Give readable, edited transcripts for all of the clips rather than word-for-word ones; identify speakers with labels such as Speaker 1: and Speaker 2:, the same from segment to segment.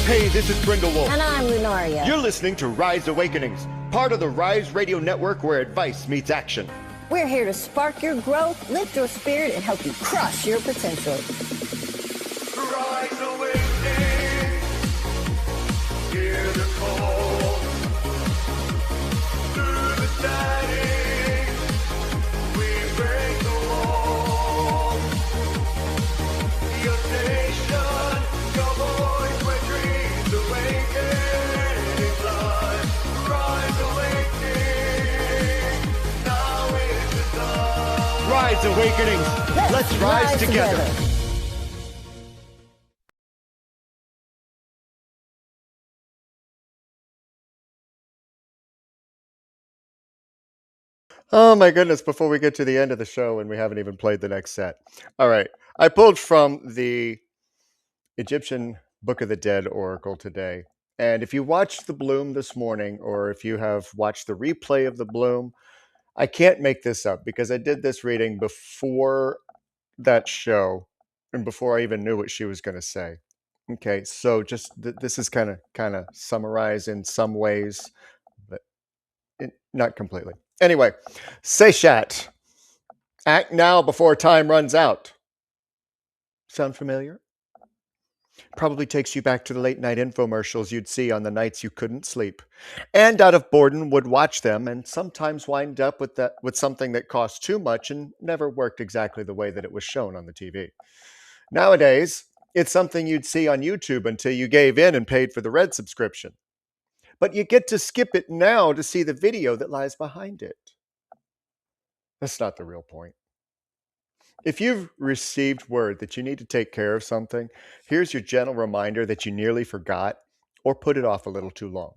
Speaker 1: Hey, this is BrindeWolf.
Speaker 2: And I'm Lunaria.
Speaker 1: You're listening to Rise Awakenings, part of the Rise Radio Network where advice meets action.
Speaker 2: We're here to spark your growth, lift your spirit, and help you crush your potential.
Speaker 3: Rise Awakenings, hear the call. Through the static, we break the wall. Your station, your voice where dreams awaken. Rise Awakening, now is the time.
Speaker 1: Rise Awakenings, let's rise together. Oh my goodness, before we get to the end of the show and we haven't even played the next set. All right, I pulled from the Egyptian Book of the Dead Oracle today. And if you watched the bloom this morning, or if you have watched the replay of the bloom, I can't make this up because I did this reading before that show and before I even knew what she was going to say. Okay, so just this is kind of summarized in some ways, but not completely. Anyway, Sabotage. Act now before time runs out. Sound familiar? Probably takes you back to the late night infomercials you'd see on the nights you couldn't sleep, and out of boredom would watch them and sometimes wind up with something that cost too much and never worked exactly the way that it was shown on the TV. Nowadays, it's something you'd see on YouTube until you gave in and paid for the Red subscription. But you get to skip it now to see the video that lies behind it. That's not the real point. If you've received word that you need to take care of something, here's your gentle reminder that you nearly forgot or put it off a little too long.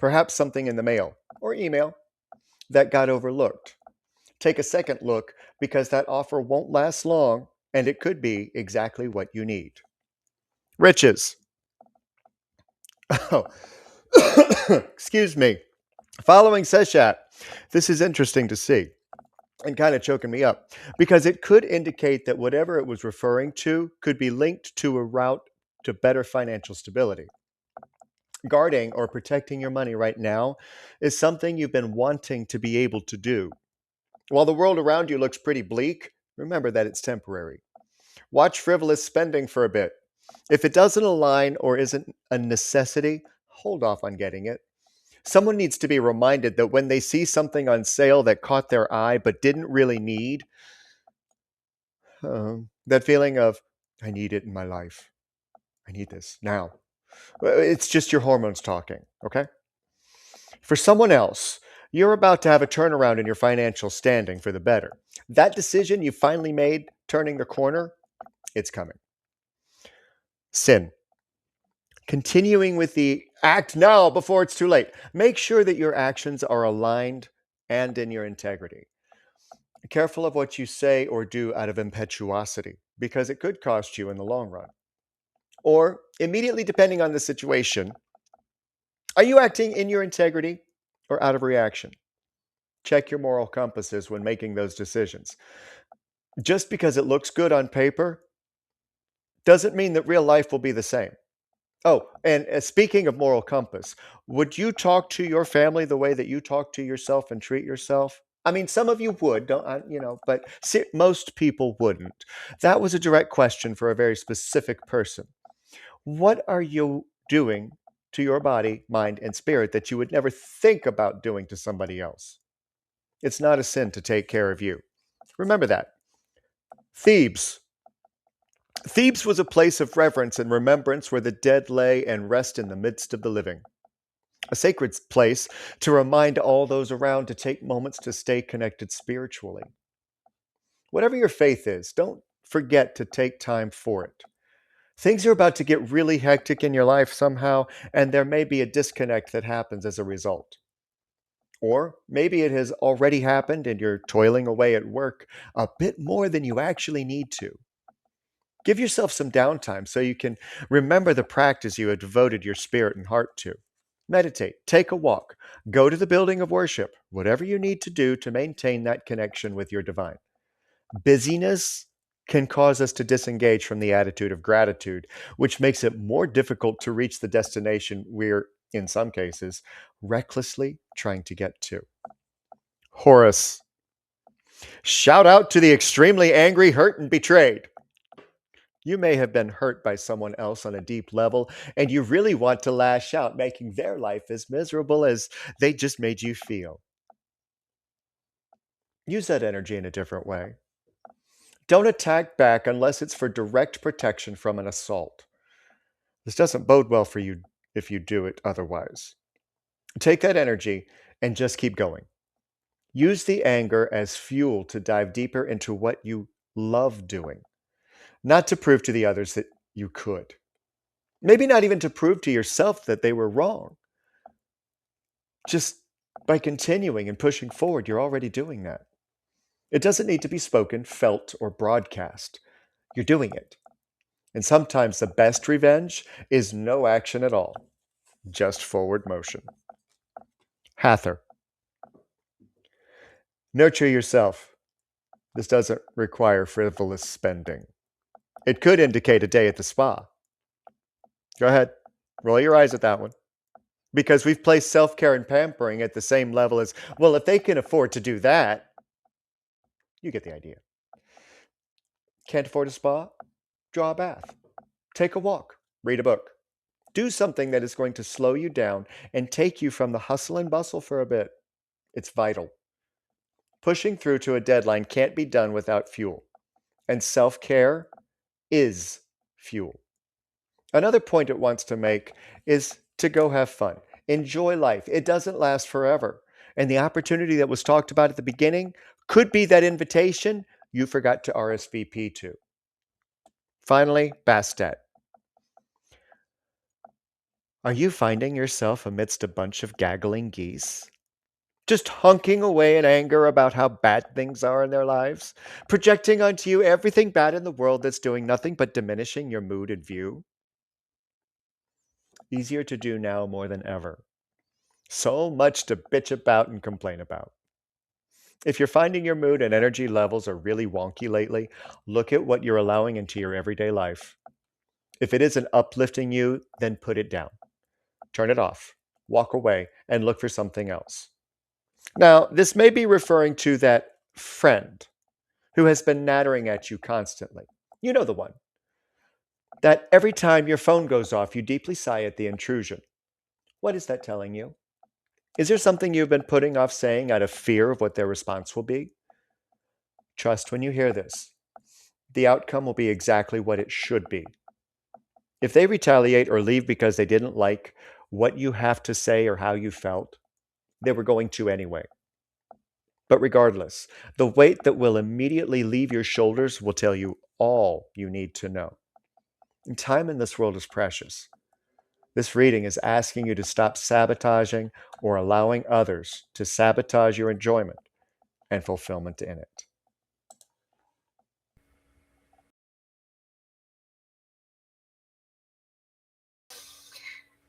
Speaker 1: Perhaps something in the mail or email that got overlooked. Take a second look because that offer won't last long and it could be exactly what you need. Riches. Oh, excuse me. Following Seshat, this is interesting to see and kind of choking me up because it could indicate that whatever it was referring to could be linked to a route to better financial stability. Guarding or protecting your money right now is something you've been wanting to be able to do. While the world around you looks pretty bleak, remember that it's temporary. Watch frivolous spending for a bit. If it doesn't align or isn't a necessity, hold off on getting it. Someone needs to be reminded that when they see something on sale that caught their eye but didn't really need, that feeling of, I need it in my life. I need this now. It's just your hormones talking, okay? For someone else, you're about to have a turnaround in your financial standing for the better. That decision you finally made, turning the corner, it's coming. Sin. Continuing with the act now before it's too late. Make sure that your actions are aligned and in your integrity. Careful of what you say or do out of impetuosity, because it could cost you in the long run. Or, immediately depending on the situation, are you acting in your integrity or out of reaction? Check your moral compasses when making those decisions. Just because it looks good on paper doesn't mean that real life will be the same. Oh, and speaking of moral compass, would you talk to your family the way that you talk to yourself and treat yourself? I mean, some of you would, but most people wouldn't. That was a direct question for a very specific person. What are you doing to your body, mind, and spirit that you would never think about doing to somebody else? It's not a sin to take care of you. Remember that. Thebes. Thebes was a place of reverence and remembrance where the dead lay and rest in the midst of the living. A sacred place to remind all those around to take moments to stay connected spiritually. Whatever your faith is, don't forget to take time for it. Things are about to get really hectic in your life somehow, and there may be a disconnect that happens as a result. Or maybe it has already happened and you're toiling away at work a bit more than you actually need to. Give yourself some downtime so you can remember the practice you have devoted your spirit and heart to. Meditate, take a walk, go to the building of worship, whatever you need to do to maintain that connection with your divine. Busyness can cause us to disengage from the attitude of gratitude, which makes it more difficult to reach the destination we're, in some cases, recklessly trying to get to. Horace. Shout out to the extremely angry, hurt, and betrayed. You may have been hurt by someone else on a deep level, and you really want to lash out, making their life as miserable as they just made you feel. Use that energy in a different way. Don't attack back unless it's for direct protection from an assault. This doesn't bode well for you if you do it otherwise. Take that energy and just keep going. Use the anger as fuel to dive deeper into what you love doing, not to prove to the others that you could. Maybe not even to prove to yourself that they were wrong. Just by continuing and pushing forward, you're already doing that. It doesn't need to be spoken, felt, or broadcast. You're doing it. And sometimes the best revenge is no action at all, just forward motion. Hather. Nurture yourself. This doesn't require frivolous spending. It could indicate a day at the spa. Go ahead, roll your eyes at that one. Because we've placed self-care and pampering at the same level as, well, if they can afford to do that, you get the idea. Can't afford a spa? Draw a bath. Take a walk. Read a book. Do something that is going to slow you down and take you from the hustle and bustle for a bit. It's vital. Pushing through to a deadline can't be done without fuel. And self-care is fuel. Another point it wants to make is to go have fun. Enjoy life. It doesn't last forever. And the opportunity that was talked about at the beginning could be that invitation you forgot to RSVP to. Finally, Bastet. Are you finding yourself amidst a bunch of gaggling geese? Just hunking away in anger about how bad things are in their lives? Projecting onto you everything bad in the world that's doing nothing but diminishing your mood and view? Easier to do now more than ever. So much to bitch about and complain about. If you're finding your mood and energy levels are really wonky lately, look at what you're allowing into your everyday life. If it isn't uplifting you, then put it down. Turn it off, walk away, and look for something else. Now, this may be referring to that friend who has been nattering at you constantly. You know the one. That every time your phone goes off, you deeply sigh at the intrusion. What is that telling you? Is there something you've been putting off saying out of fear of what their response will be? Trust when you hear this. The outcome will be exactly what it should be. If they retaliate or leave because they didn't like what you have to say or how you felt, they were going to anyway. But regardless, the weight that will immediately leave your shoulders will tell you all you need to know. And time in this world is precious. This reading is asking you to stop sabotaging or allowing others to sabotage your enjoyment and fulfillment in it.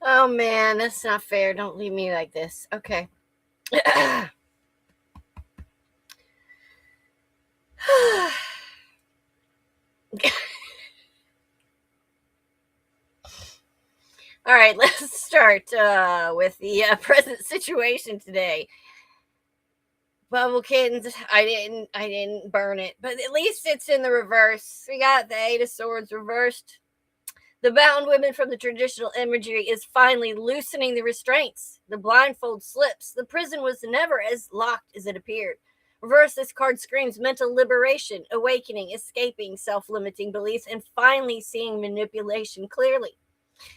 Speaker 4: Oh man, that's not fair. Don't leave me like this. Okay. All right, let's start with the present situation today. Bubblekittens, I didn't burn it, but at least it's in the reverse. We got the Eight of Swords reversed. The bound women from the traditional imagery is finally loosening the restraints. The blindfold slips. The prison was never as locked as it appeared. Reverse, this card screams mental liberation, awakening, escaping self-limiting beliefs, and finally seeing manipulation clearly.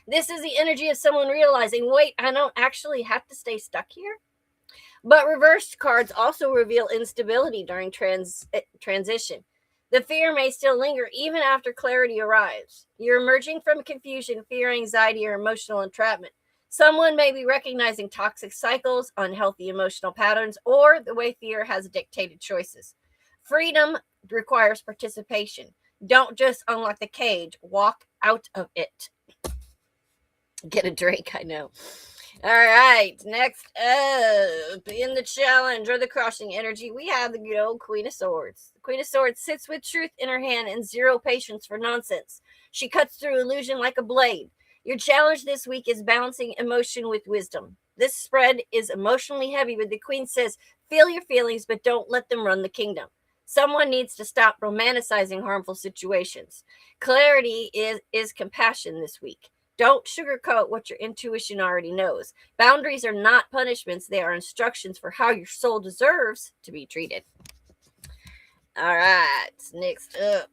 Speaker 4: This is the energy of someone realizing, wait, I don't actually have to stay stuck here. But reversed cards also reveal instability during transition. The fear may still linger even after clarity arrives. You're emerging from confusion, fear, anxiety, or emotional entrapment. Someone may be recognizing toxic cycles, unhealthy emotional patterns, or the way fear has dictated choices. Freedom requires participation. Don't just unlock the cage, walk out of it. Get a drink, I know. All right, next up in the challenge or the crossing energy, we have the good old Queen of Swords. The Queen of Swords sits with truth in her hand and zero patience for nonsense. She cuts through illusion like a blade. Your challenge this week is balancing emotion with wisdom. This spread is emotionally heavy, but the Queen says, feel your feelings, but don't let them run the kingdom. Someone needs to stop romanticizing harmful situations. Clarity is compassion this week. Don't sugarcoat what your intuition already knows. Boundaries are not punishments, they are instructions for how your soul deserves to be treated. All right, next up,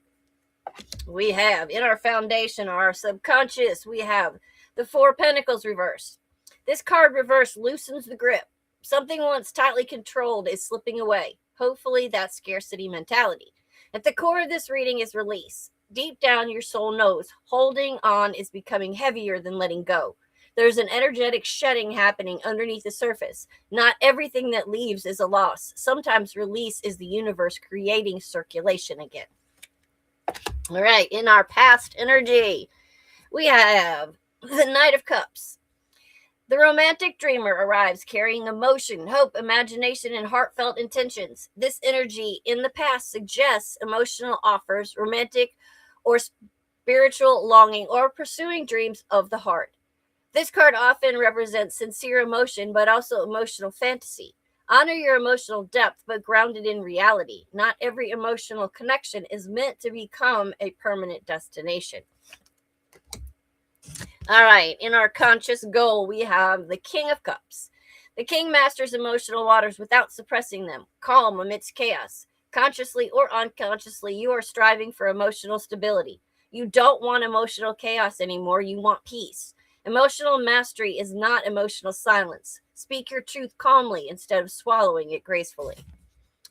Speaker 4: we have in our foundation, our subconscious, we have the Four Pentacles reversed. This card reversed loosens the grip. Something once tightly controlled is slipping away. Hopefully, that's scarcity mentality. At the core of this reading is release. Deep down, your soul knows holding on is becoming heavier than letting go. There's an energetic shedding happening underneath the surface. Not everything that leaves is a loss. Sometimes release is the universe creating circulation again. All right, in our past energy, we have the Knight of Cups. The romantic dreamer arrives carrying emotion, hope, imagination, and heartfelt intentions. This energy in the past suggests emotional offers, romantic or spiritual longing, or pursuing dreams of the heart. This card often represents sincere emotion, but also emotional fantasy. Honor your emotional depth, but grounded in reality. Not every emotional connection is meant to become a permanent destination. All right, in our conscious goal, we have the King of Cups. The King masters emotional waters without suppressing them, calm amidst chaos. Consciously or unconsciously, you are striving for emotional stability. You don't want emotional chaos anymore, you want peace. Emotional mastery is not emotional silence. Speak your truth calmly instead of swallowing it gracefully.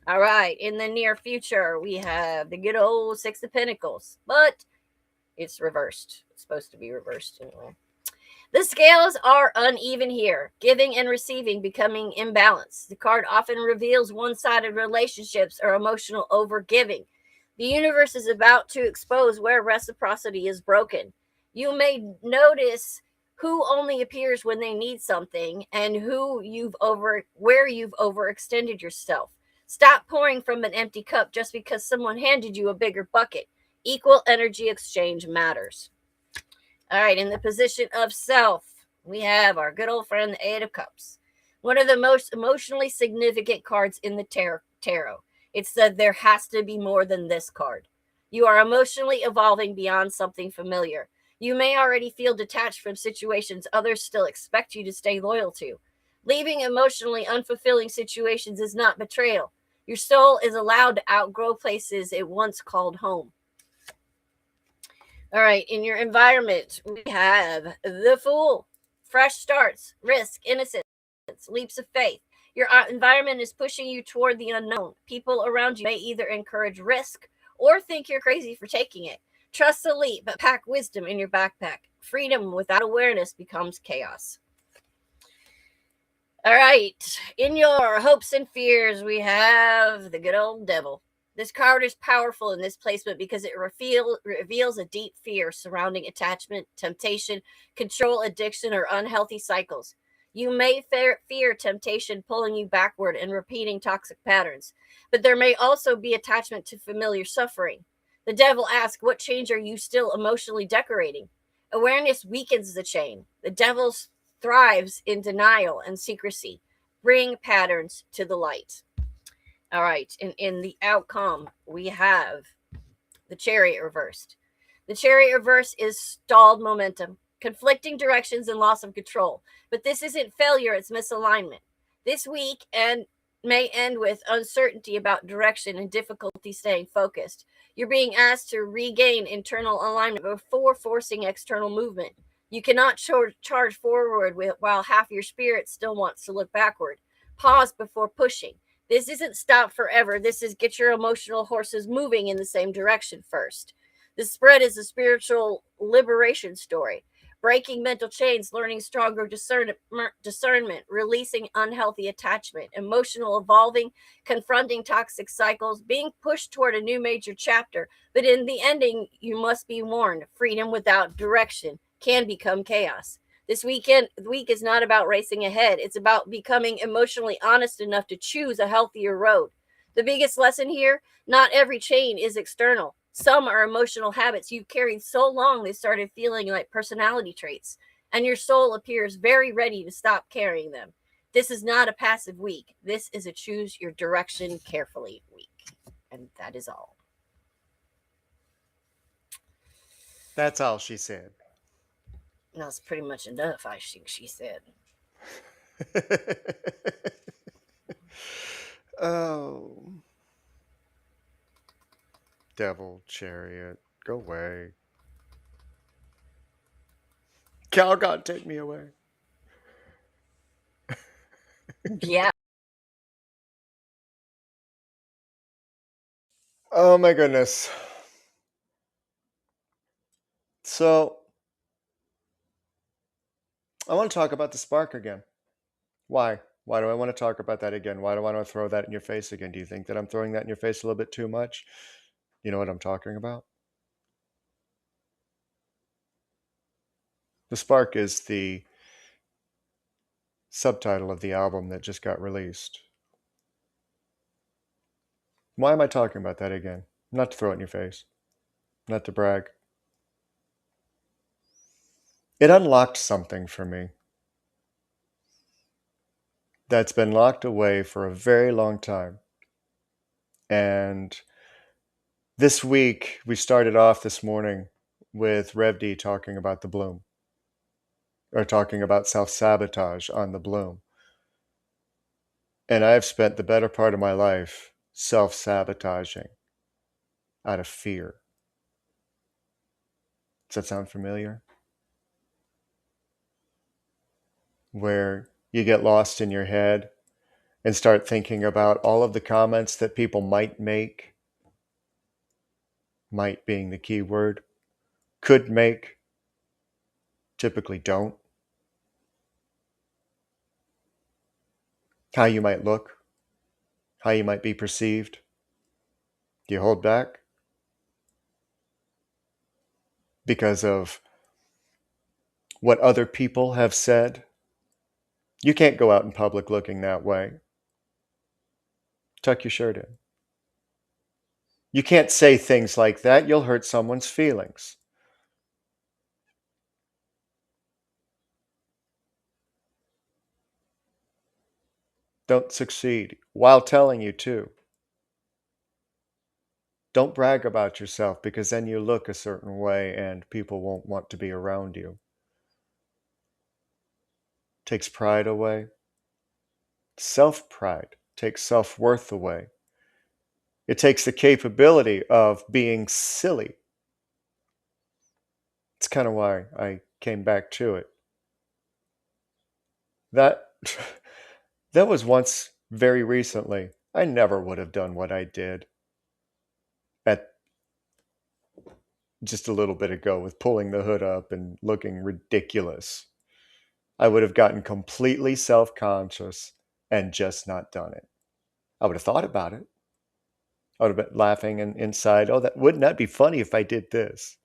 Speaker 4: All right, in the near future, we have the good old Six of Pentacles, but it's reversed. It's supposed to be reversed anyway. The scales are uneven here, giving and receiving becoming imbalanced. The card often reveals one-sided relationships or emotional overgiving. The universe is about to expose where reciprocity is broken. You may notice who only appears when they need something and where you've overextended yourself. Stop pouring from an empty cup just because someone handed you a bigger bucket. Equal energy exchange matters. All right, in the position of self, we have our good old friend, the Eight of Cups. One of the most emotionally significant cards in the tarot. It said there has to be more than this card. You are emotionally evolving beyond something familiar. You may already feel detached from situations others still expect you to stay loyal to. Leaving emotionally unfulfilling situations is not betrayal. Your soul is allowed to outgrow places it once called home. All right, in your environment, we have the Fool. Fresh starts, risk, innocence, leaps of faith. Your environment is pushing you toward the unknown. People around you may either encourage risk or think you're crazy for taking it. Trust the leap, but pack wisdom in your backpack. Freedom without awareness becomes chaos. All right, in your hopes and fears, we have the good old Devil. This card is powerful in this placement because it reveals a deep fear surrounding attachment, temptation, control, addiction, or unhealthy cycles. You may fear temptation pulling you backward and repeating toxic patterns, but there may also be attachment to familiar suffering. The Devil asks, what chains are you still emotionally decorating? Awareness weakens the chain. The Devil thrives in denial and secrecy. Bring patterns to the light. All right, and in the outcome, we have the Chariot reversed. The Chariot reverse is stalled momentum, conflicting directions, and loss of control. But this isn't failure, it's misalignment. This week and may end with uncertainty about direction and difficulty staying focused. You're being asked to regain internal alignment before forcing external movement. You cannot charge forward while half your spirit still wants to look backward. Pause before pushing. This isn't stop forever. This is get your emotional horses moving in the same direction first. The spread is a spiritual liberation story. Breaking mental chains, learning stronger discernment, releasing unhealthy attachment, emotional evolving, confronting toxic cycles, being pushed toward a new major chapter. But in the ending, you must be warned, freedom without direction can become chaos. This week is not about racing ahead. It's about becoming emotionally honest enough to choose a healthier road. The biggest lesson here, not every chain is external. Some are emotional habits you've carried so long they started feeling like personality traits, and your soul appears very ready to stop carrying them. This is not a passive week. This is a choose your direction carefully week. And that is all.
Speaker 1: That's all she said.
Speaker 4: And that's pretty much enough, I think she said.
Speaker 1: Oh. Devil chariot, go away. Cow God, take me away.
Speaker 4: Yeah.
Speaker 1: Oh my goodness. So, I want to talk about the spark again. Why? Why do I want to talk about that again? Why do I want to throw that in your face again? Do you think that I'm throwing that in your face a little bit too much? You know what I'm talking about? The Spark is the subtitle of the album that just got released. Why am I talking about that again? Not to throw it in your face, not to brag. It unlocked something for me that's been locked away for a very long time. And this week, we started off this morning with Rev D talking about the bloom, or talking about self-sabotage on the bloom. And I've spent the better part of my life self-sabotaging out of fear. Does that sound familiar? Where you get lost in your head and start thinking about all of the comments that people might make, might being the key word, could make, typically don't, how you might look, how you might be perceived. Do you hold back because of what other people have said? You can't go out in public looking that way. Tuck your shirt in. You can't say things like that. You'll hurt someone's feelings. Don't succeed while telling you to. Don't brag about yourself because then you look a certain way and people won't want to be around you. Takes pride away. Self-pride takes self-worth away. It takes the capability of being silly. It's kind of why I came back to it. That that was once very recently. I never would have done what I did at just a little bit ago with pulling the hood up and looking ridiculous. I would have gotten completely self-conscious and just not done it. I would have thought about it. I would have been laughing and inside, oh, that wouldn't that be funny if I did this?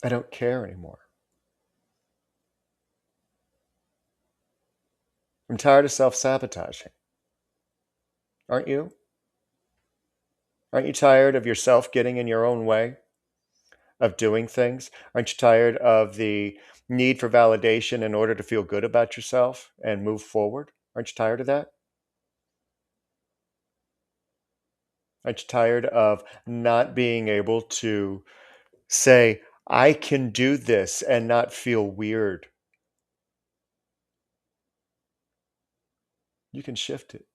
Speaker 1: I don't care anymore. I'm tired of self-sabotaging. Aren't you? Aren't you tired of yourself getting in your own way of doing things? Aren't you tired of the need for validation in order to feel good about yourself and move forward? Aren't you tired of that? Aren't you tired of not being able to say, I can do this and not feel weird? You can shift it.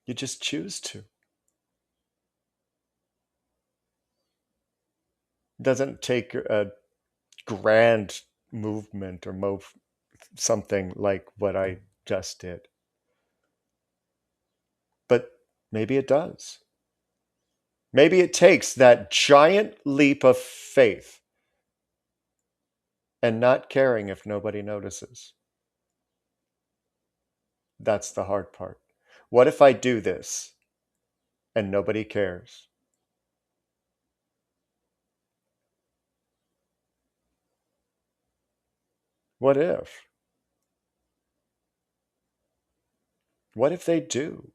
Speaker 1: You just choose to. It doesn't take a grand movement or move something like what I just did. But maybe it does. Maybe it takes that giant leap of faith and not caring if nobody notices. That's the hard part. What if I do this and nobody cares? What if? What if they do?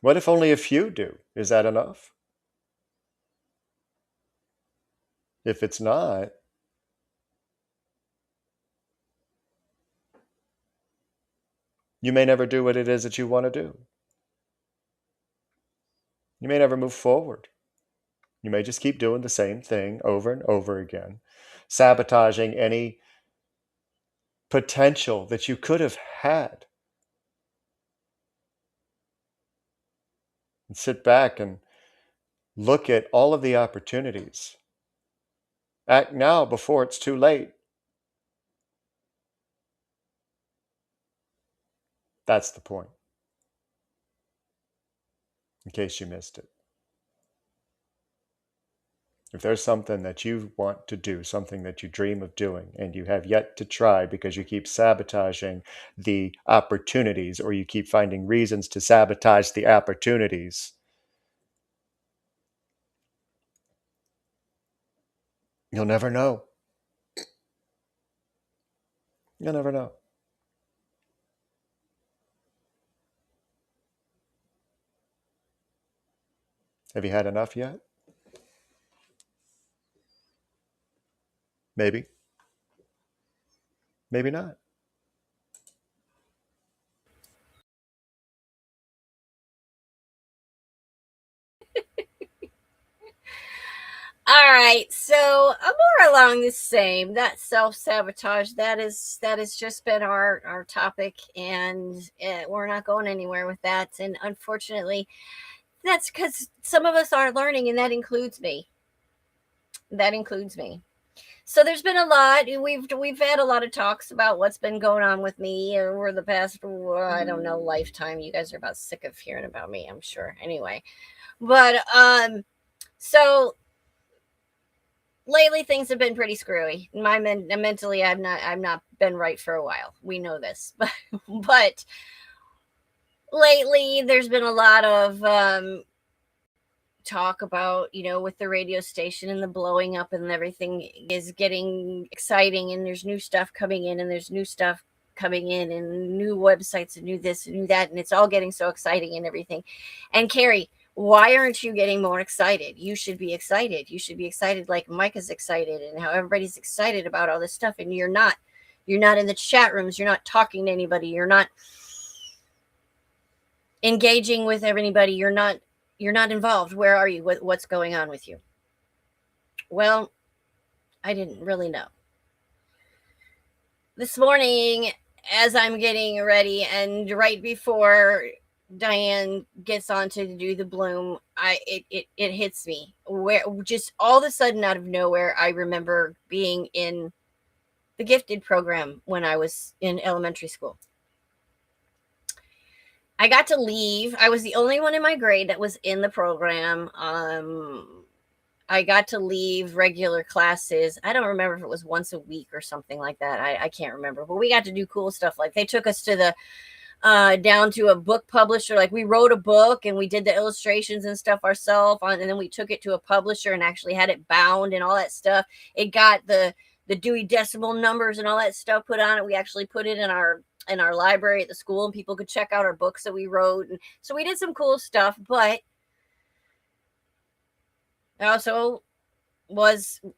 Speaker 1: What if only a few do? Is that enough? If it's not, you may never do what it is that you want to do. You may never move forward. You may just keep doing the same thing over and over again, sabotaging any potential that you could have had. And sit back and look at all of the opportunities. Act now before it's too late. That's the point, in case you missed it. If there's something that you want to do, something that you dream of doing, and you have yet to try because you keep sabotaging the opportunities, or you keep finding reasons to sabotage the opportunities, you'll never know. You'll never know. Have you had enough yet? Maybe. Maybe not.
Speaker 4: All right, so more along the same, that self-sabotage, that has just been our topic, and we're not going anywhere with that. And unfortunately, that's because some of us aren't learning, and that includes me. So there's been a lot. We've had a lot of talks about what's been going on with me over the past, I don't know, lifetime. You guys are about sick of hearing about me, I'm sure. Anyway, but so lately things have been pretty screwy. Mentally, I've not been right for a while. We know this, but lately there's been a lot of talk about, with the radio station and the blowing up and everything is getting exciting, and there's new stuff coming in, and there's new stuff coming in, and new websites, and new this and new that, and it's all getting so exciting and everything. And Karrie, why aren't you getting more excited? You should be excited. You should be excited like Mike is excited, and how everybody's excited about all this stuff, and you're not. You're not in the chat rooms. You're not talking to anybody. You're not engaging with anybody. You're not involved. Where are you? What's going on with you? Well, I didn't really know. This morning, as I'm getting ready, and right before Diane gets on to do the bloom, it hits me, where just all of a sudden out of nowhere, I remember being in the gifted program when I was in elementary school. I got to leave. I was the only one in my grade that was in the program. I got to leave regular classes. I don't remember if it was once a week or something like that. I can't remember, but we got to do cool stuff. Like they took us to the down to a book publisher. Like we wrote a book and we did the illustrations and stuff ourselves, and then we took it to a publisher and actually had it bound and all that stuff. It got the Dewey Decimal numbers and all that stuff put on it. We actually put it in our library at the school, and people could check out our books that we wrote. And so we did some cool stuff, but it also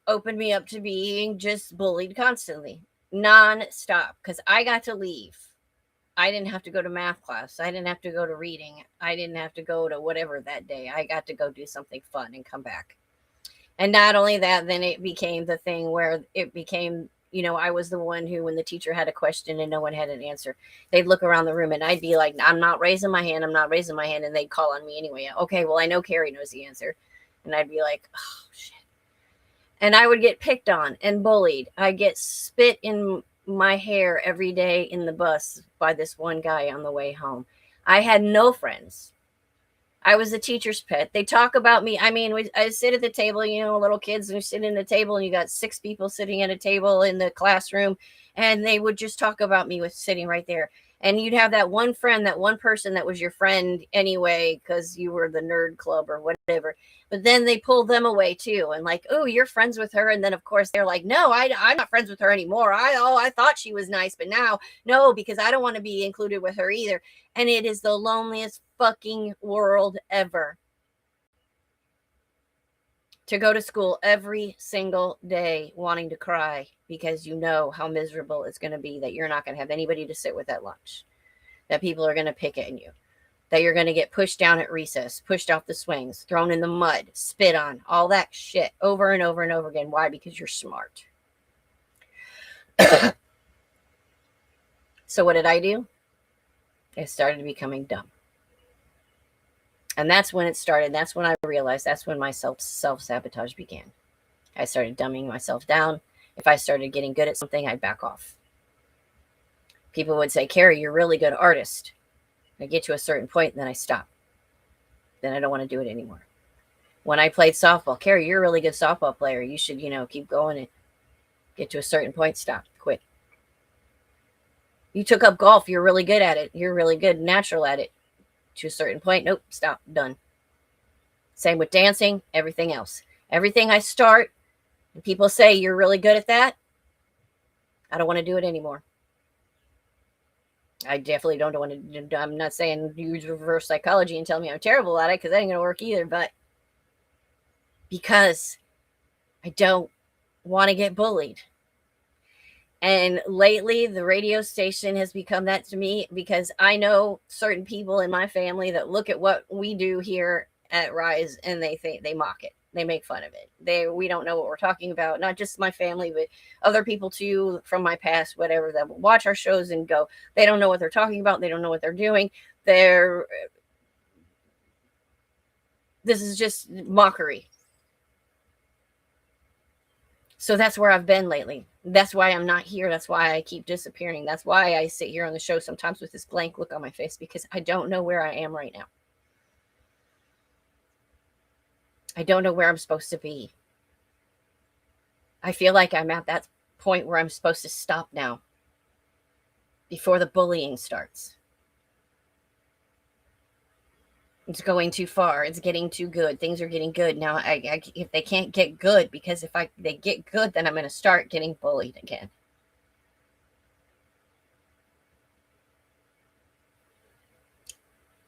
Speaker 4: opened me up to being just bullied constantly, non-stop, because I got to leave. I didn't have to go to math class. I didn't have to go to reading. I didn't have to go to whatever that day. I got to go do something fun and come back. And not only that, then it became the thing where it became, I was the one who, when the teacher had a question and no one had an answer, they'd look around the room and I'd be like, I'm not raising my hand. I'm not raising my hand. And they'd call on me anyway. Okay, well, I know Karrie knows the answer. And I'd be like, oh, shit. And I would get picked on and bullied. I get spit in my hair every day in the bus by this one guy on the way home. I had no friends. I was a teacher's pet. They talk about me. I mean, I sit at the table, little kids, and we sit in the table, and you got 6 people sitting at a table in the classroom, and they would just talk about me with sitting right there. And you'd have that one friend, that one person that was your friend anyway, because you were the nerd club or whatever. But then they pull them away too, and like, oh, you're friends with her, and then of course they're like, no, I'm not friends with her anymore. I thought she was nice, but now no, because I don't want to be included with her either. And it is the loneliest fucking world ever. To go to school every single day wanting to cry because you know how miserable it's going to be, that you're not going to have anybody to sit with at lunch, that people are going to pick at you, that you're going to get pushed down at recess, pushed off the swings, thrown in the mud, spit on, all that shit over and over and over again. Why? Because you're smart. So what did I do? I started becoming dumb. And that's when it started. That's when I realized, that's when my self-sabotage began. I started dumbing myself down. If I started getting good at something, I'd back off. People would say, Karrie, you're a really good artist. I get to a certain point, and then I stop. Then I don't want to do it anymore. When I played softball, Karrie, you're a really good softball player. You should, keep going and get to a certain point, stop, quit. You took up golf. You're really good at it. You're really good, natural at it. To a certain point, nope, stop, done. Same with dancing, everything else. Everything I start, and people say you're really good at that, I don't want to do it anymore. I definitely don't want to. I'm not saying use reverse psychology and tell me I'm terrible at it, because that ain't going to work either, but because I don't want to get bullied. And lately, the radio station has become that to me, because I know certain people in my family that look at what we do here at Rise and they think, they mock it. They make fun of it. We don't know what we're talking about. Not just my family, but other people too from my past, whatever, that will watch our shows and go, they don't know what they're talking about. They don't know what they're doing. This is just mockery. So that's where I've been lately. That's why I'm not here. That's why I keep disappearing. That's why I sit here on the show sometimes with this blank look on my face, because I don't know where I am right now. I don't know where I'm supposed to be. I feel like I'm at that point where I'm supposed to stop now, before the bullying starts. It's going too far. It's getting too good. Things are getting good now. If they can't get good, because if they get good, then I'm going to start getting bullied again.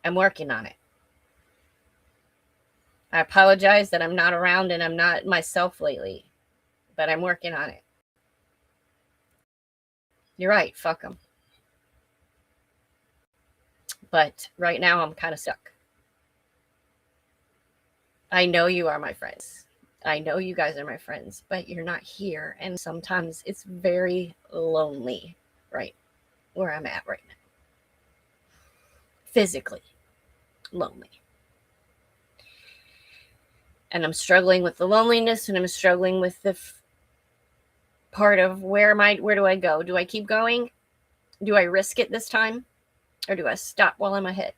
Speaker 4: I'm working on it. I apologize that I'm not around and I'm not myself lately, but I'm working on it. You're right. Fuck them. But right now I'm kind of stuck. I know you are my friends. I know you guys are my friends, but you're not here. And sometimes it's very lonely right where I'm at right now. Physically lonely. And I'm struggling with the loneliness, and I'm struggling with the part of where do I go? Do I keep going? Do I risk it this time? Or do I stop while I'm ahead?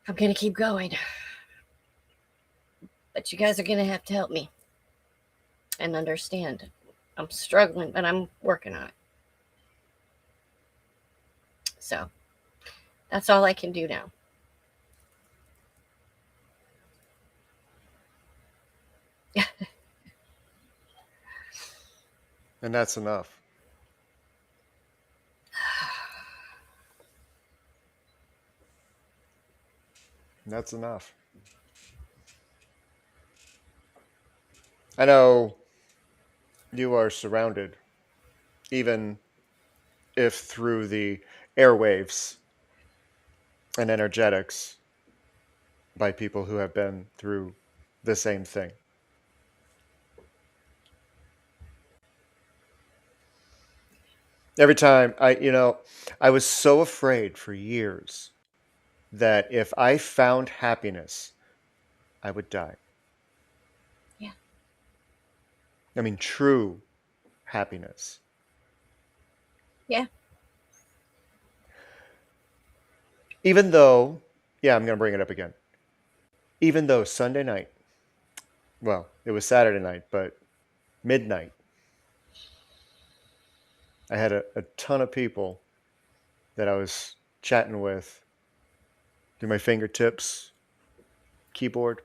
Speaker 4: I'm going to keep going. But you guys are going to have to help me and understand. I'm struggling, but I'm working on it. So that's all I can do now.
Speaker 1: And that's enough. And that's enough. I know you are surrounded, even if through the airwaves and energetics, by people who have been through the same thing. Every time I was so afraid for years that if I found happiness, I would die.
Speaker 4: Yeah.
Speaker 1: I mean, true happiness.
Speaker 4: Yeah.
Speaker 1: Even though, I'm going to bring it up again. Even though Sunday night, well, it was Saturday night, but midnight, I had a ton of people that I was chatting with through my fingertips, keyboard,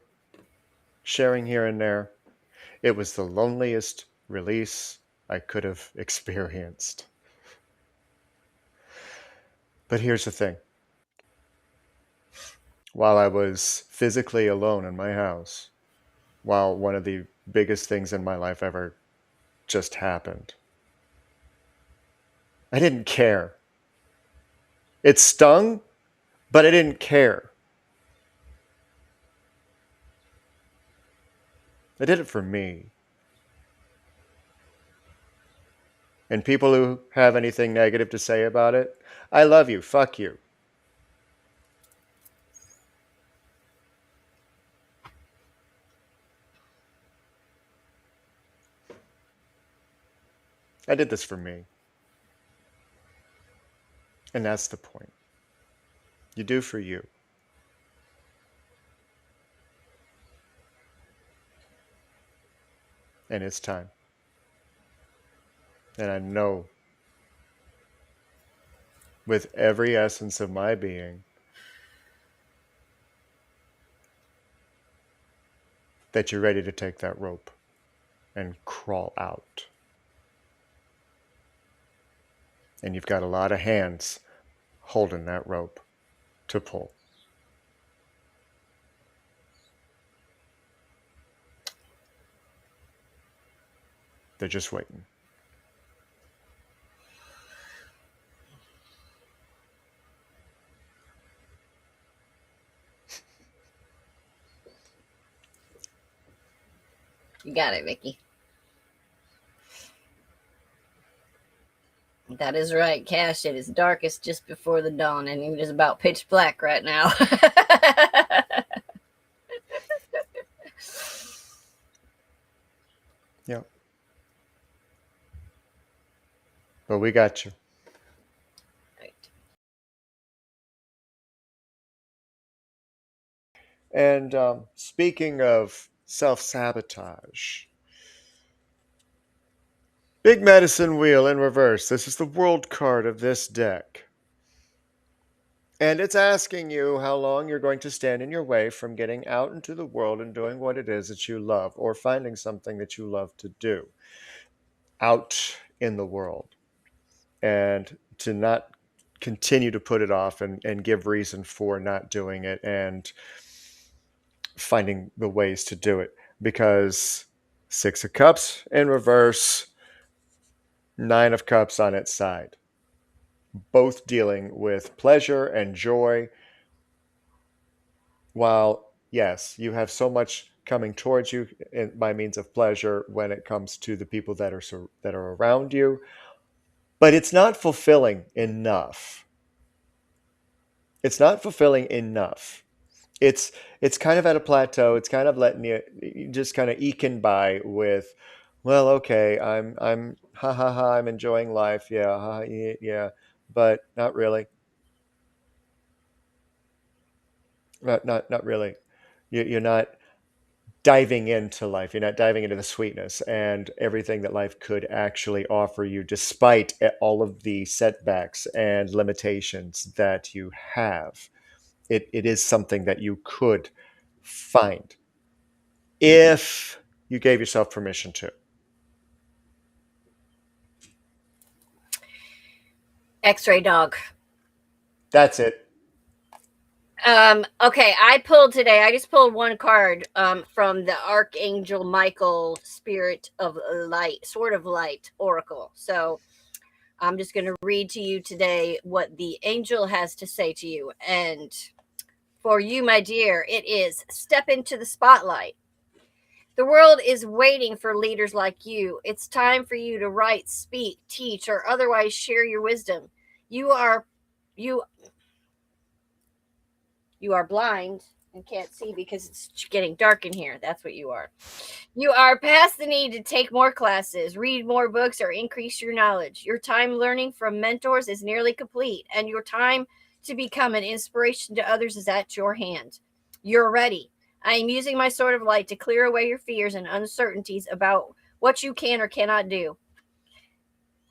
Speaker 1: sharing here and there. It was the loneliest release I could have experienced. But here's the thing. While I was physically alone in my house, while one of the biggest things in my life ever just happened, I didn't care. It stung, but I didn't care. I did it for me. And people who have anything negative to say about it, I love you. Fuck you. I did this for me. And that's the point. You do for you. And it's time. And I know with every essence of my being that you're ready to take that rope and crawl out. And you've got a lot of hands holding that rope to pull. They're just waiting.
Speaker 4: You got it, Vicky. That is right, Cash. It is darkest just before the dawn, and it is about pitch black right now.
Speaker 1: Yeah. But we got you.
Speaker 4: Right.
Speaker 1: And speaking of self-sabotage, Big Medicine Wheel in reverse. This is the world card of this deck. And it's asking you how long you're going to stand in your way from getting out into the world and doing what it is that you love, or finding something that you love to do out in the world, and to not continue to put it off and give reason for not doing it and finding the ways to do it. Because Six of Cups in reverse, Nine of Cups on its side, both dealing with pleasure and joy. While, yes, you have so much coming towards you by means of pleasure when it comes to the people that are around you, but it's not fulfilling enough. It's not fulfilling enough. It's kind of at a plateau. It's kind of letting you just kind of eking by with, well, okay, I'm ha ha ha, I'm enjoying life, yeah, ha, yeah, but not really, not really. You're not diving into life. You're not diving into the sweetness and everything that life could actually offer you, despite all of the setbacks and limitations that you have. It is something that you could find if you gave yourself permission to.
Speaker 4: X-ray dog.
Speaker 1: That's it.
Speaker 4: Okay, I pulled today. I just pulled one card from the Archangel Michael Spirit of Light, Sword of Light Oracle. So I'm just going to read to you today what the angel has to say to you. And for you, my dear, it is step into the spotlight. The world is waiting for leaders like you. It's time for you to write, speak, teach, or otherwise share your wisdom. You are blind and can't see because it's getting dark in here. That's what you are. You are past the need to take more classes, read more books, or increase your knowledge. Your time learning from mentors is nearly complete, and your time to become an inspiration to others is at your hand. You're ready. I am using my sword of light to clear away your fears and uncertainties about what you can or cannot do.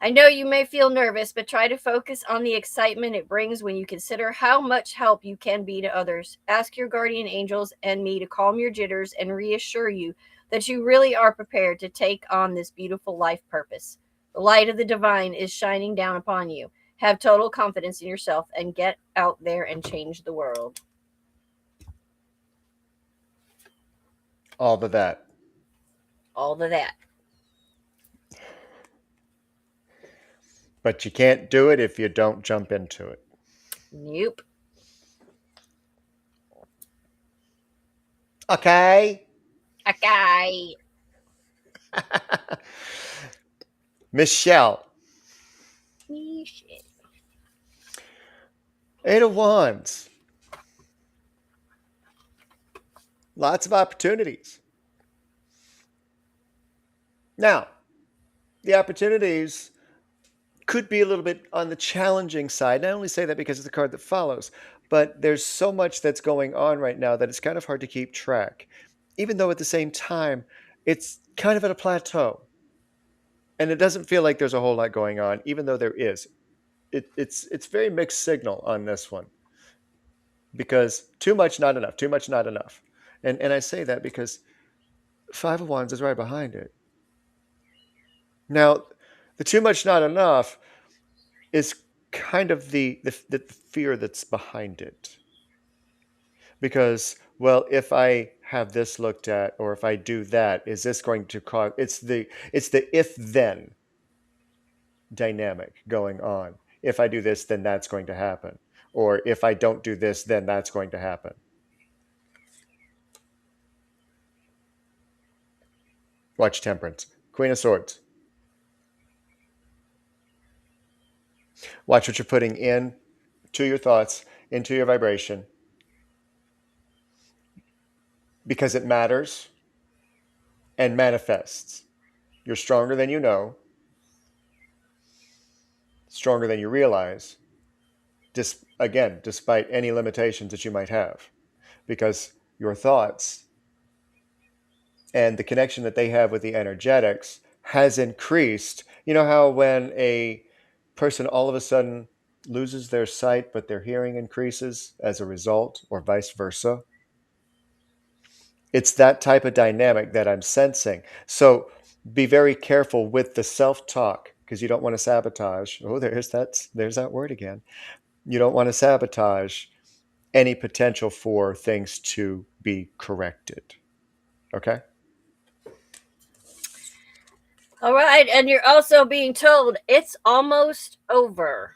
Speaker 4: I know you may feel nervous, but try to focus on the excitement it brings when you consider how much help you can be to others. Ask your guardian angels and me to calm your jitters and reassure you that you really are prepared to take on this beautiful life purpose. The light of the divine is shining down upon you. Have total confidence in yourself and get out there and change the world.
Speaker 1: All of that.
Speaker 4: All of that.
Speaker 1: But you can't do it if you don't jump into it.
Speaker 4: Nope.
Speaker 1: Okay.
Speaker 4: Okay.
Speaker 1: Michelle.
Speaker 4: Shit.
Speaker 1: Eight of Wands. Lots of opportunities. Now, the opportunities could be a little bit on the challenging side. And I only say that because it's the card that follows. But there's so much that's going on right now that it's kind of hard to keep track. Even though at the same time, it's kind of at a plateau. And it doesn't feel like there's a whole lot going on, even though there is. It's very mixed signal on this one. Because too much, not enough. Too much, not enough. And I say that because Five of Wands is right behind it. Now, the too much, not enough is kind of the fear that's behind it. Because, well, if I have this looked at, or if I do that, is this going to cause? It's the if then dynamic going on. If I do this, then that's going to happen. Or if I don't do this, then that's going to happen. Watch Temperance. Queen of Swords. Watch what you're putting in to your thoughts, into your vibration. Because it matters and manifests. You're stronger than you know, stronger than you realize, again, despite any limitations that you might have. Because your thoughts and the connection that they have with the energetics has increased. You know how when a person all of a sudden loses their sight, but their hearing increases as a result, or vice versa? It's that type of dynamic that I'm sensing. So be very careful with the self-talk, because you don't want to sabotage. Oh, there's that word again. You don't want to sabotage any potential for things to be corrected. Okay?
Speaker 4: All right, and you're also being told it's almost over.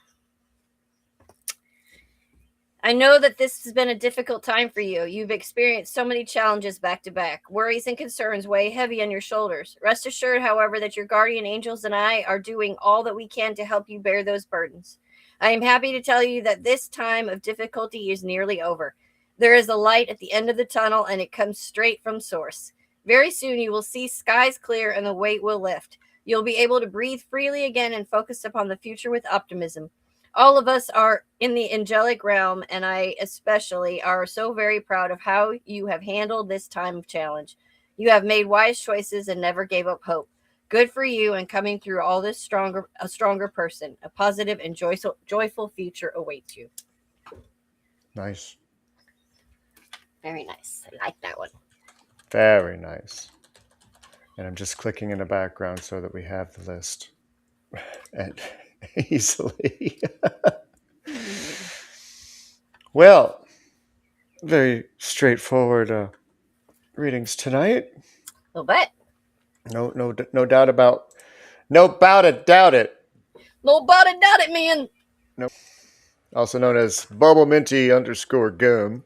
Speaker 4: I know that this has been a difficult time for you. You've experienced so many challenges back to back. Worries and concerns weigh heavy on your shoulders. Rest assured, however, that your guardian angels and I are doing all that we can to help you bear those burdens. I am happy to tell you that this time of difficulty is nearly over. There is a light at the end of the tunnel, and it comes straight from source. Very soon you will see skies clear and the weight will lift. You'll be able to breathe freely again and focus upon the future with optimism. All of us are in the angelic realm, and I especially are so very proud of how you have handled this time of challenge. You have made wise choices and never gave up hope. Good for you, and coming through all this a stronger person. A positive and joyful future awaits you.
Speaker 1: Nice.
Speaker 4: Very nice. I like that one.
Speaker 1: Very nice. And I'm just clicking in the background so that we have the list and easily. Well, very straightforward readings tonight.
Speaker 4: A little bit.
Speaker 1: No doubt about. No about it, doubt it.
Speaker 4: Nobody doubt it, man.
Speaker 1: Nope. Also known as Bubble Minty _gum.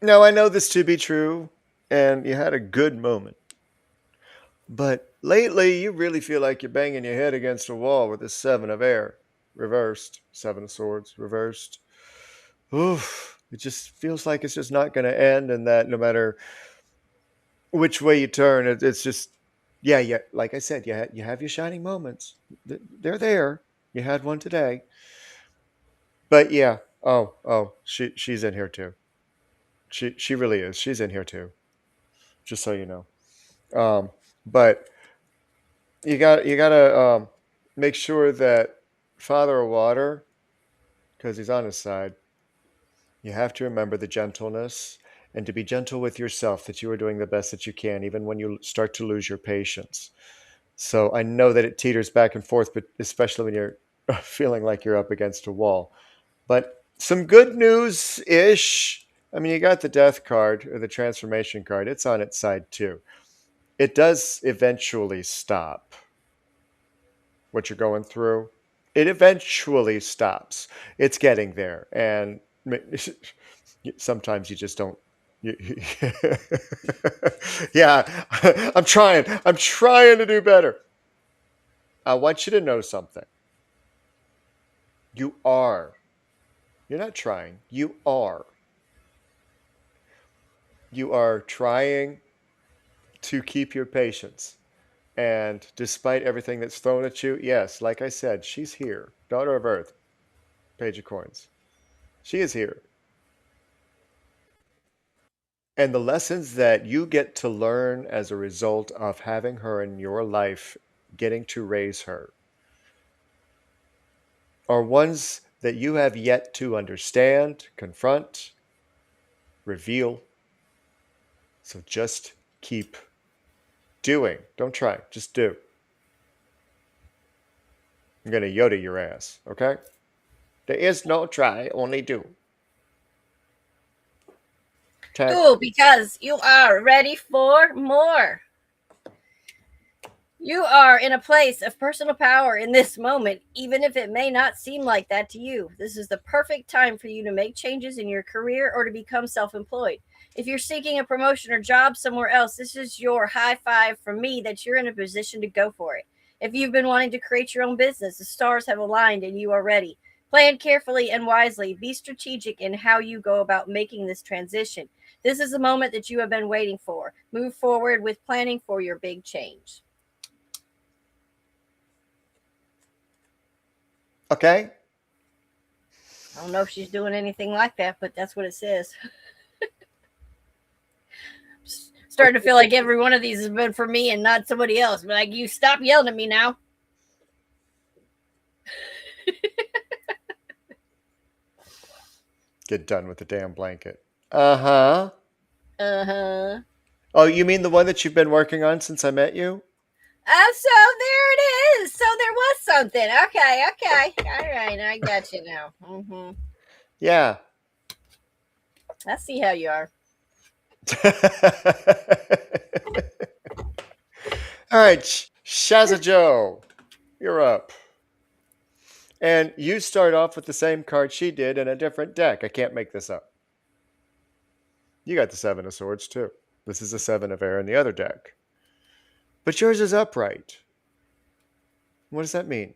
Speaker 1: Now I know this to be true, and you had a good moment. But lately, you really feel like you're banging your head against a wall with this Seven of Air. Reversed. Seven of Swords. Reversed. Oof. It just feels like it's just not going to end, and that no matter which way you turn, it's just, yeah. Like I said, you have your shining moments. They're there. You had one today. But yeah. Oh. She's in here too. She really is. She's in here too. Just so you know. But you gotta make sure that Father of Water, because he's on his side, you have to remember the gentleness and to be gentle with yourself, that you are doing the best that you can, even when you start to lose your patience. So I know that it teeters back and forth, but especially when you're feeling like you're up against a wall. But some good news ish. I mean, you got the death card or the transformation card, it's on its side too. It does eventually stop what you're going through. It eventually stops. It's getting there. And sometimes you just don't. Yeah, I'm trying. I'm trying to do better. I want you to know something. You are. You're not trying. You are. You are trying to keep your patience. And despite everything that's thrown at you, yes, like I said, she's here. Daughter of Earth, Page of Coins. She is here. And the lessons that you get to learn as a result of having her in your life, getting to raise her, are ones that you have yet to understand, confront, reveal. So just keep doing. Don't try, just do. I'm going to Yoda your ass, okay? There is no try, only do. Tag.
Speaker 4: Do, because you are ready for more. You are in a place of personal power in this moment, even if it may not seem like that to you. This is the perfect time for you to make changes in your career or to become self employed. If you're seeking a promotion or job somewhere else, this is your high five from me that you're in a position to go for it. If you've been wanting to create your own business, the stars have aligned and you are ready. Plan carefully and wisely. Be strategic in how you go about making this transition. This is the moment that you have been waiting for. Move forward with planning for your big change.
Speaker 1: Okay?
Speaker 4: I don't know if she's doing anything like that, but that's what it says. Starting to feel like every one of these has been for me and not somebody else. But like, you stop yelling at me now.
Speaker 1: Get done with the damn blanket. Uh-huh.
Speaker 4: Uh-huh.
Speaker 1: Oh, you mean the one that you've been working on since I met you?
Speaker 4: Oh, so there it is. So there was something. Okay. All right, I got you now.
Speaker 1: Yeah.
Speaker 4: I see how you are.
Speaker 1: All right, Shazza Joe, you're up. And you start off with the same card she did in a different deck. I can't make this up. You got the Seven of Swords, too. This is the Seven of Air in the other deck. But yours is upright. What does that mean?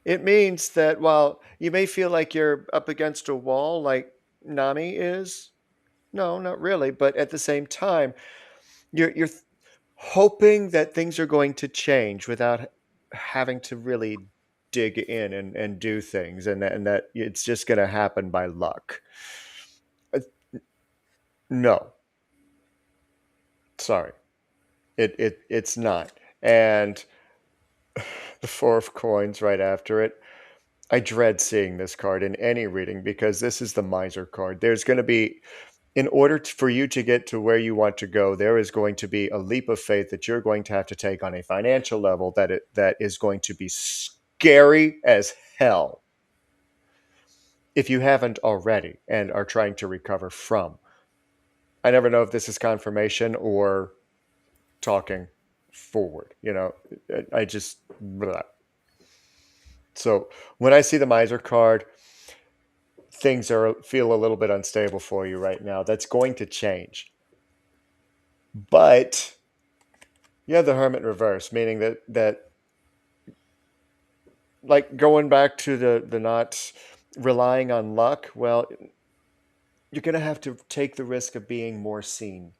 Speaker 1: It means that while you may feel like you're up against a wall like Nami is, no, not really, but at the same time, you're hoping that things are going to change without having to really dig in and do things, and that it's just going to happen by luck. Uh, No, sorry, it's not. And the Four of Coins right after it. I dread seeing this card in any reading because this is the miser card. There's going to be, in order for you to get to where you want to go, there is going to be a leap of faith that you're going to have to take on a financial level that is going to be scary as hell if you haven't already and are trying to recover from. I never know if this is confirmation or talking forward. I just blah. So when I see the miser card, things feel a little bit unstable for you right now. That's going to change. But you have the Hermit reverse, meaning that like going back to the not relying on luck, well, you're going to have to take the risk of being more seen.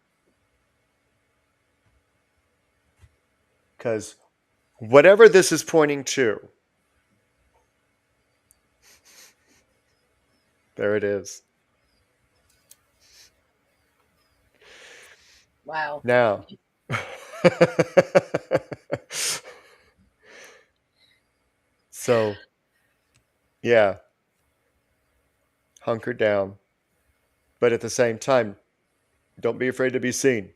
Speaker 1: Because whatever this is pointing to, there it is.
Speaker 4: Wow.
Speaker 1: Now, So, yeah, hunker down. But at the same time, don't be afraid to be seen.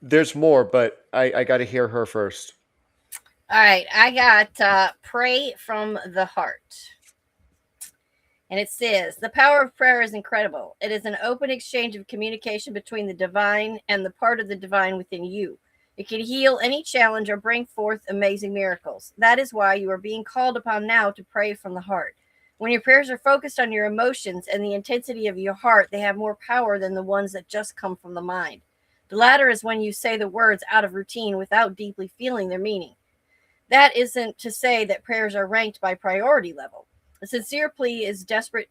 Speaker 1: There's more, but I got to hear her first.
Speaker 4: All right, I got Pray from the Heart. And it says, the power of prayer is incredible. It is an open exchange of communication between the divine and the part of the divine within you. It can heal any challenge or bring forth amazing miracles. That is why you are being called upon now to pray from the heart. When your prayers are focused on your emotions and the intensity of your heart, they have more power than the ones that just come from the mind. The latter is when you say the words out of routine without deeply feeling their meaning. That isn't to say that prayers are ranked by priority level. A sincere plea is desperate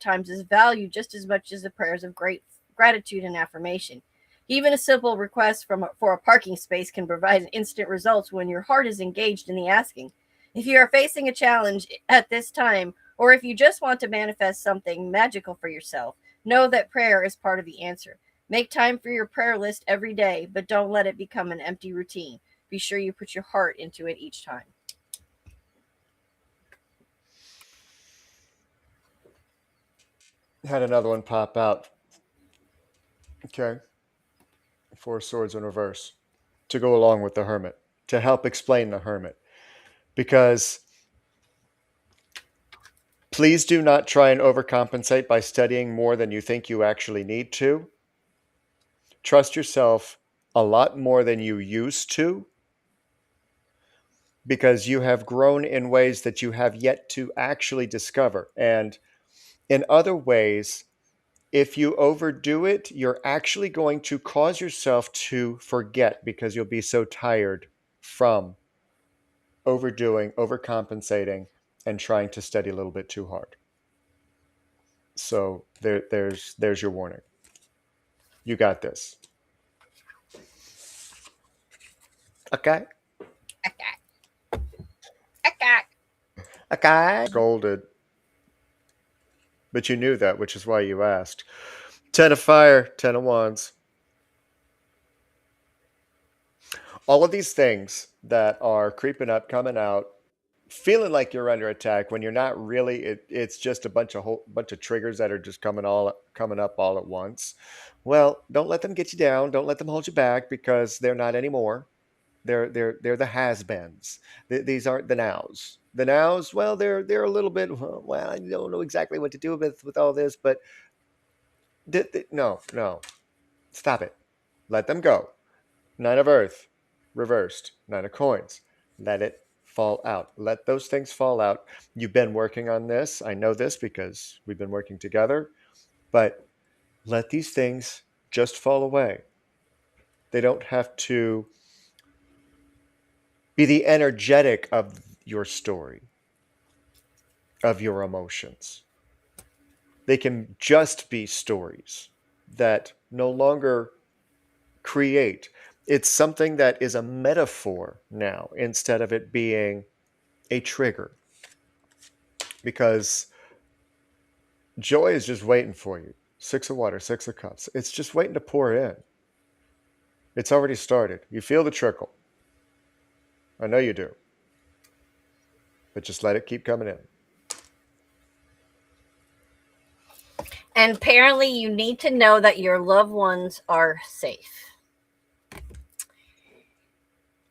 Speaker 4: times is valued just as much as the prayers of great gratitude and affirmation. Even a simple request for a parking space can provide instant results when your heart is engaged in the asking. If you are facing a challenge at this time, or if you just want to manifest something magical for yourself, know that prayer is part of the answer. Make time for your prayer list every day, but don't let it become an empty routine. Be sure you put your heart into it each time.
Speaker 1: Had another one pop out. Okay. Four swords in reverse to go along with the hermit, to help explain the hermit. Because please do not try and overcompensate by studying more than you think you actually need to. Trust yourself a lot more than you used to, because you have grown in ways that you have yet to actually discover. And in other ways, if you overdo it, you're actually going to cause yourself to forget because you'll be so tired from overdoing, overcompensating, and trying to study a little bit too hard. So there's your warning. You got this. Okay.
Speaker 4: Okay. Okay.
Speaker 1: Okay. Scolded. But you knew that, which is why you asked. 10 of fire, 10 of wands. All of these things that are creeping up, coming out, feeling like you're under attack when you're not really. It's just a bunch of triggers that are just coming up all at once. Well, don't let them get you down. Don't let them hold you back, because they're not anymore. They're the has-beens. These aren't the nows. The nows, well, they're a little bit. Well, I don't know exactly what to do with all this, but no, stop it. Let them go. Nine of earth, reversed. Nine of coins. Let it fall out. Let those things fall out. You've been working on this. I know this because we've been working together. But let these things just fall away. They don't have to be the energetic of your story, of your emotions. They can just be stories that no longer create. It's something that is a metaphor now instead of it being a trigger. Because joy is just waiting for you. Six of water, six of cups. It's just waiting to pour in. It's already started. You feel the trickle. I know you do. But just let it keep coming in.
Speaker 4: And apparently, you need to know that your loved ones are safe.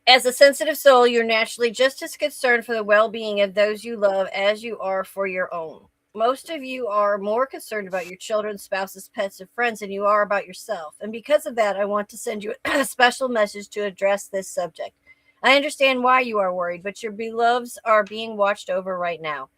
Speaker 4: As a sensitive soul, you're naturally just as concerned for the well being of those you love as you are for your own. Most of you are more concerned about your children, spouses, pets, and friends than you are about yourself. And because of that, I want to send you a special message to address this subject. I understand why you are worried, but your beloveds are being watched over right now.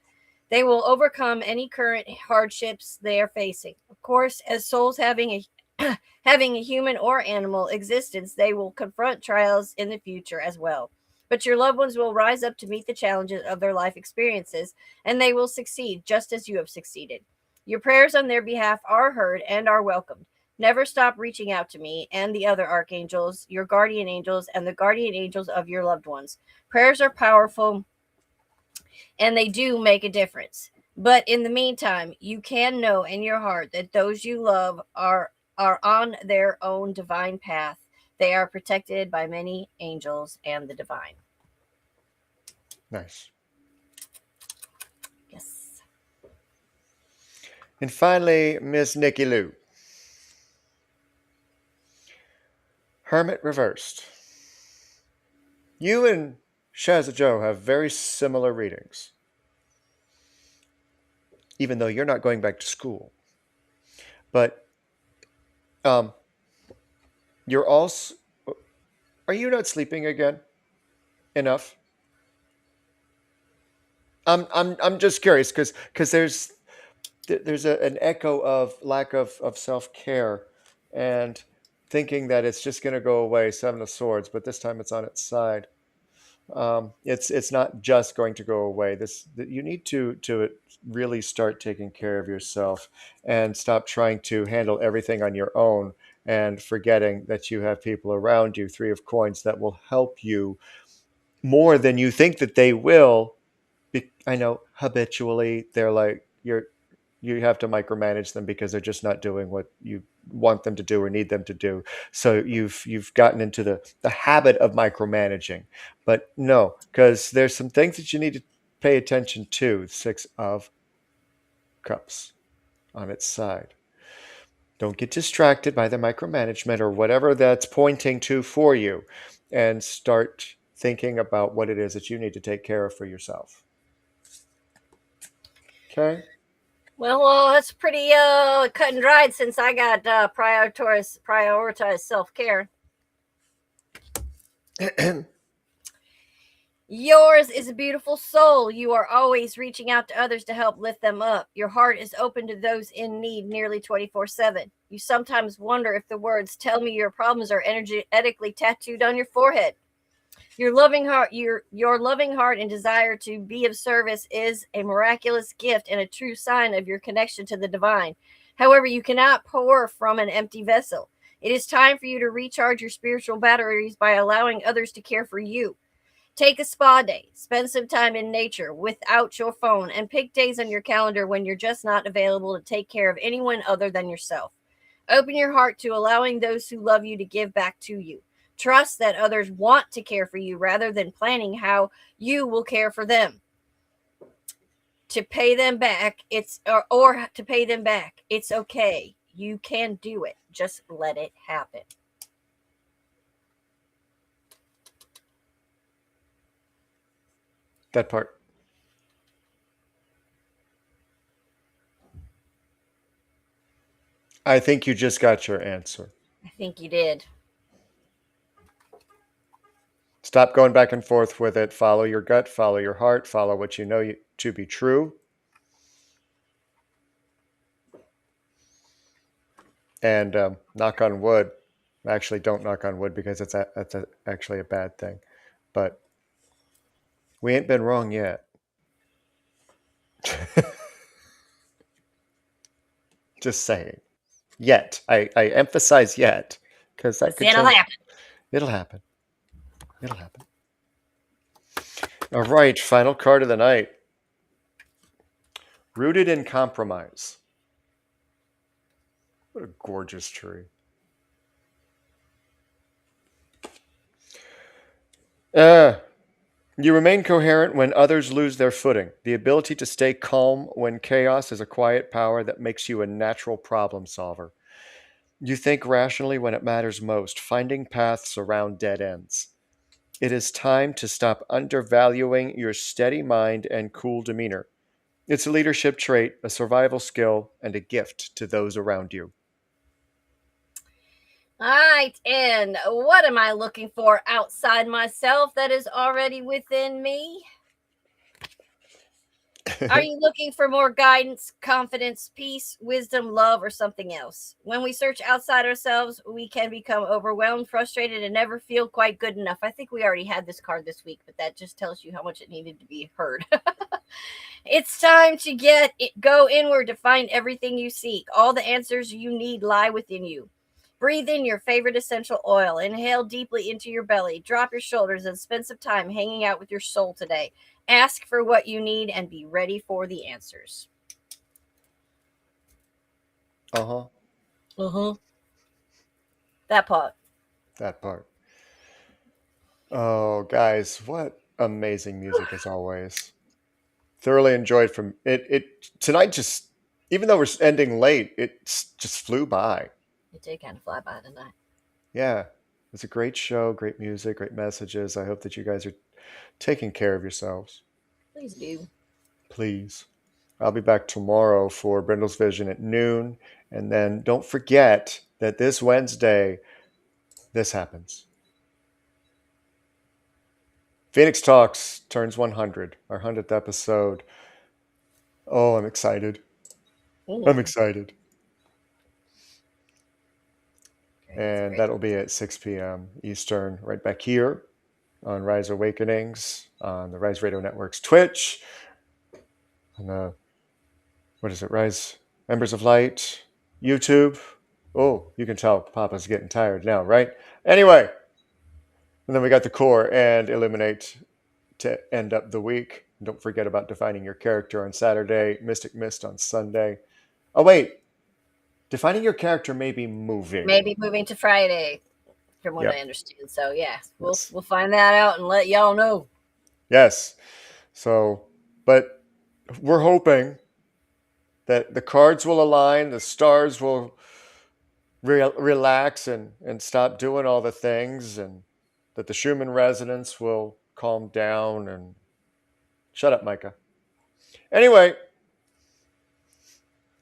Speaker 4: They will overcome any current hardships they are facing. Of course, as souls having a human or animal existence, they will confront trials in the future as well. But your loved ones will rise up to meet the challenges of their life experiences, and they will succeed just as you have succeeded. Your prayers on their behalf are heard and are welcomed. Never stop reaching out to me and the other archangels, your guardian angels, and the guardian angels of your loved ones. Prayers are powerful, and they do make a difference. But in the meantime, you can know in your heart that those you love are on their own divine path. They are protected by many angels and the divine.
Speaker 1: Nice.
Speaker 4: Yes.
Speaker 1: And finally, Miss Nikki Lou. Hermit reversed. You and Shazza Joe have very similar readings, even though you're not going back to school. But um, you're also. Are you not sleeping again? Enough? I'm just curious because there's an echo of lack of self care and thinking that it's just going to go away. Seven of Swords, but this time it's on its side. It's not just going to go away. You need to really start taking care of yourself and stop trying to handle everything on your own and forgetting that you have people around you. Three of Coins that will help you more than you think that they will. I know habitually they're like you have to micromanage them because they're just not doing what you want them to do or need them to do. So you've gotten into the habit of micromanaging. But no, because there's some things that you need to pay attention to. Six of Cups on its side. Don't get distracted by the micromanagement or whatever that's pointing to for you, and start thinking about what it is that you need to take care of for yourself. Okay?
Speaker 4: Well, that's pretty cut and dried since I got prioritize self care. Yours is a beautiful soul. You are always reaching out to others to help lift them up. Your heart is open to those in need nearly 24/7. You sometimes wonder if the words "tell me your problems" are energetically tattooed on your forehead. Your loving heart and desire to be of service is a miraculous gift and a true sign of your connection to the divine. However, you cannot pour from an empty vessel. It is time for you to recharge your spiritual batteries by allowing others to care for you. Take a spa day, spend some time in nature without your phone, and pick days on your calendar when you're just not available to take care of anyone other than yourself. Open your heart to allowing those who love you to give back to you. Trust that others want to care for you rather than planning how you will care for them. To pay them back, or to pay them back, it's okay. You can do it. Just let it happen.
Speaker 1: That part. I think you just got your answer.
Speaker 4: I think you did.
Speaker 1: Stop going back and forth with it. Follow your gut, follow your heart, follow what you know to be true. And knock on wood. Actually, don't knock on wood because that's actually a bad thing. But we ain't been wrong yet. Just saying. Yet. I emphasize yet because that could
Speaker 4: It'll
Speaker 1: change.
Speaker 4: happen.
Speaker 1: It'll happen. It'll happen. All right, final card of the night. Rooted in Compromise. What a gorgeous tree. You remain coherent when others lose their footing. The ability to stay calm when chaos is a quiet power that makes you a natural problem solver. You think rationally when it matters most, finding paths around dead ends. It is time to stop undervaluing your steady mind and cool demeanor. It's a leadership trait, a survival skill, and a gift to those around you.
Speaker 4: All right, and what am I looking for outside myself that is already within me? Are you looking for more guidance, confidence, peace, wisdom, love, or something else? When we search outside ourselves, we can become overwhelmed, frustrated, and never feel quite good enough. I think we already had this card this week, but that just tells you how much it needed to be heard. It's time to go inward to find everything you seek. All the answers you need lie within you. Breathe in your favorite essential oil. Inhale deeply into your belly. Drop your shoulders and spend some time hanging out with your soul today. Ask for what you need and be ready for the answers.
Speaker 1: Uh-huh.
Speaker 4: That part.
Speaker 1: That part. Oh, guys, what amazing music as always. Thoroughly enjoyed from it tonight. Just even though we're ending late, it just flew by.
Speaker 4: It did kind of fly by tonight.
Speaker 1: Yeah, it was a great show, great music, great messages. I hope that you guys are taking care of yourselves.
Speaker 4: Please do.
Speaker 1: Please. I'll be back tomorrow for Brindle's Vision at noon. And then don't forget that this Wednesday, this happens. Phoenix Talks turns 100, our 100th episode. Oh, I'm excited. I'm excited. And that'll be at 6 p.m. Eastern, right back here on Rise Awakenings, on the Rise Radio Network's Twitch, on the, what is it, Rise Embers of Light, YouTube. Oh, you can tell Papa's getting tired now, right? Anyway, and then we got the core and Illuminate to end up the week. Don't forget about defining your character on Saturday, Mystic Mist on Sunday. Oh, wait. Defining your character may be moving.
Speaker 4: Maybe moving to Friday, from what
Speaker 1: Yep.
Speaker 4: I understand. So yeah,
Speaker 1: Yes.
Speaker 4: we'll find that out and let y'all know.
Speaker 1: Yes. So, but we're hoping that the cards will align, the stars will relax and stop doing all the things, and that the Schumann resonance will calm down and shut up, Micah. Anyway,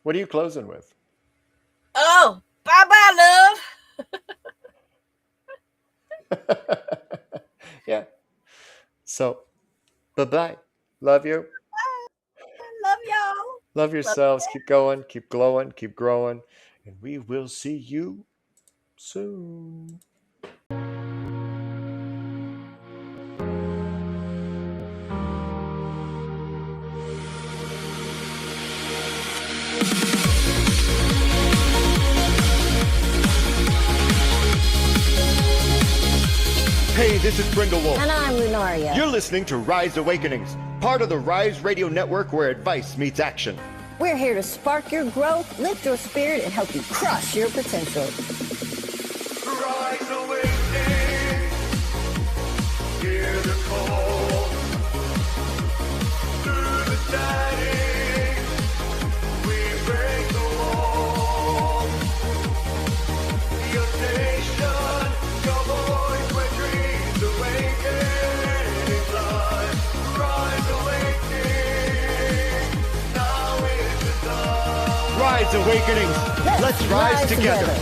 Speaker 1: what are you closing with?
Speaker 4: Oh, bye love.
Speaker 1: Yeah. So, bye-bye. Love you.
Speaker 4: Love y'all.
Speaker 1: Love yourselves. Keep going. Keep glowing. Keep growing. And we will see you soon. Hey, this is BrindeWolf.
Speaker 2: And I'm Lunaria.
Speaker 1: You're listening to Rise Awakenings, part of the Rise Radio Network where advice meets action.
Speaker 2: We're here to spark your growth, lift your spirit, and help you crush your potential.
Speaker 3: Rise awakening, hear the call. Through the static, we break the wall. Your station, your voice where dreams awaken. Rise awakening, now is the time.
Speaker 1: Rise Awakenings. Let's rise together.